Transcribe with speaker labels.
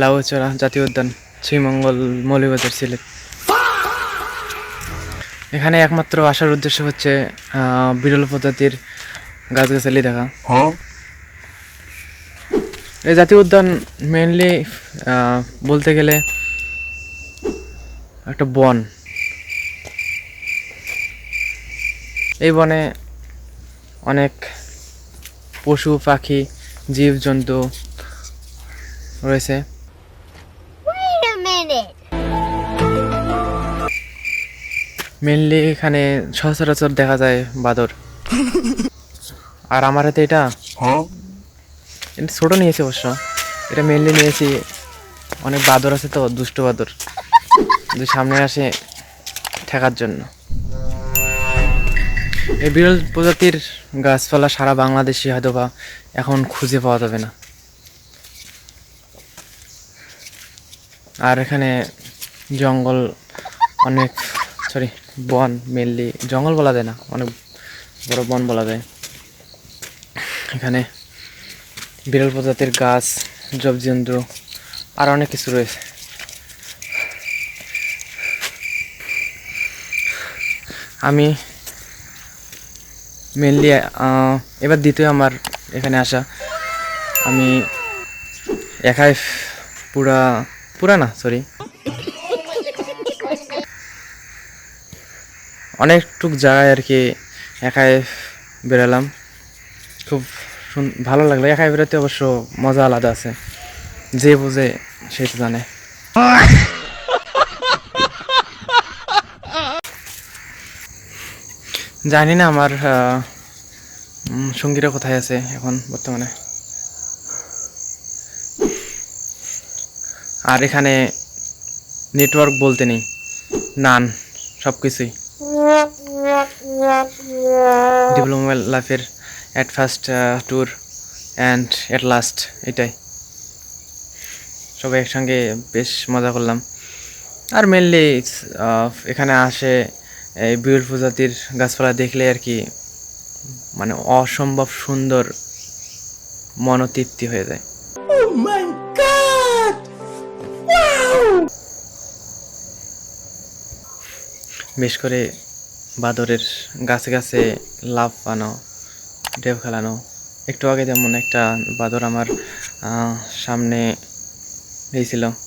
Speaker 1: লাউচড়া জাতীয় উদ্যান, শ্রীমঙ্গল, মৌলভীবাজার, সিলেট। এখানে একমাত্র আসার উদ্দেশ্য হচ্ছে বিরল প্রজাতির গাছগাছালি দেখা। এই জাতীয় উদ্যান মেনলি বলতে গেলে একটা বন। এই বনে অনেক পশু পাখি জীবজন্তু রয়েছে। মেনলি এখানে সচরাচর দেখা যায় বাদর। আর আমার হাতে এটা ছোট নিয়েছি অবশ্য, এটা মেনলি নিয়েছি, অনেক বাদর আছে তো, দুষ্ট বাদর, যে সামনে আসে ঠেকার জন্য। এই বিরল প্রজাতির গাছপালা সারা বাংলাদেশে হয়তো বা এখন খুঁজে পাওয়া যাবে না। আর এখানে জঙ্গল অনেক, সরি বন, মেনলি জঙ্গল বলা যায় না, অনেক বড় বন বলা যায়। এখানে বিরল প্রজাতির গাছ, জীবজন্তু আর অনেক কিছু রয়েছে। আমি মেনলি এবার দ্বিতীয় আমার এখানে আসা। আমি একাই পুরা না, সরি, অনেকটুক জায়গায় আর কি একাই বেরোলাম। খুব ভালো লাগলো। একাই বেরোতে অবশ্য মজা আলাদা আছে, যে বোঝে সে তো জানে। জানি না আমার সঙ্গীরা কোথায় আছে এখন বর্তমানে। আর এখানে নেটওয়ার্ক বলতে নেই, নান সব কিছুই। ডিপ্লোমা লাইফের at first tour and at last, এটাই। সবাই একসঙ্গে বেশ মজা করলাম। আর মেনলি এখানে আসে এই বিরল প্রজাতির গাছপালা দেখলে আর কি, মানে অসম্ভব সুন্দর, মনোতৃপ্তি হয়ে যায়। বেশ করে বাদরের গাছে গাছে লাফানো, ঢেউ খেলানো। একটু আগে যেমন একটা বাদর আমার সামনে এই ছিল।